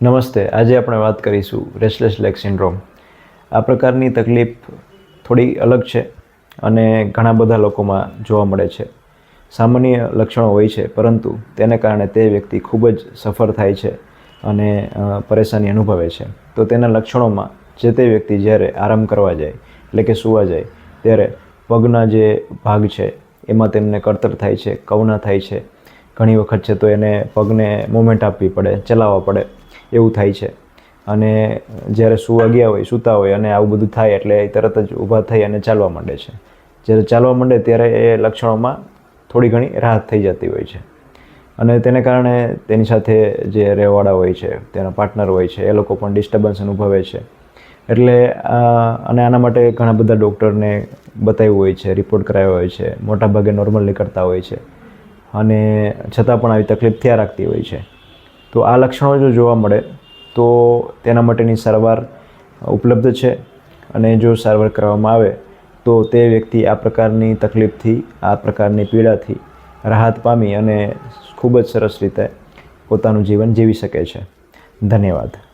નમસ્તે. આજે આપણે વાત કરીશું રેસ્ટલેસ લેગ સિન્ડ્રોમ. આ પ્રકારની તકલીફ થોડી અલગ છે અને ઘણા બધા લોકોમાં જોવા મળે છે. સામાન્ય લક્ષણો હોય છે, પરંતુ તેને કારણે તે વ્યક્તિ ખૂબ જ સફર થાય છે અને પરેશાની અનુભવે છે. તો તેના લક્ષણોમાં જે તે વ્યક્તિ જ્યારે આરામ કરવા જાય, એટલે કે સૂવા જાય, ત્યારે પગના જે ભાગ છે એમાં તેમને કળતર થાય છે, કવના થાય છે. ઘણી વખત છે તો એને પગને મૂવમેન્ટ આપવી પડે, ચલાવવા પડે એવું થાય છે. અને જ્યારે સૂતા હોય અને આવું બધું થાય એટલે એ તરત જ ઊભા થઈ અને ચાલવા માંડે છે. જ્યારે ચાલવા માંડે ત્યારે એ લક્ષણોમાં થોડી ઘણી રાહત થઈ જતી હોય છે. અને તેને કારણે તેની સાથે જે રહેવાવાળા હોય છે, તેના પાર્ટનર હોય છે, એ લોકો પણ ડિસ્ટર્બન્સ અનુભવે છે. એટલે અને આના માટે ઘણા બધા ડૉક્ટરને બતાવ્યું હોય છે, રિપોર્ટ કરાવ્યો હોય છે, મોટાભાગે નોર્મલ નીકળતા હોય છે અને છતાં પણ આવી તકલીફ થયા રાખતી હોય છે. તો આ લક્ષણો જો જોવા મળે તો તેના માટેની સારવાર ઉપલબ્ધ છે. અને જો સારવાર કરવામાં આવે તો તે વ્યક્તિ આ પ્રકારની તકલીફથી, આ પ્રકારની પીડાથી રાહત પામી અને ખૂબ જ સરસ રીતે પોતાનું જીવન જીવી શકે છે. ધન્યવાદ.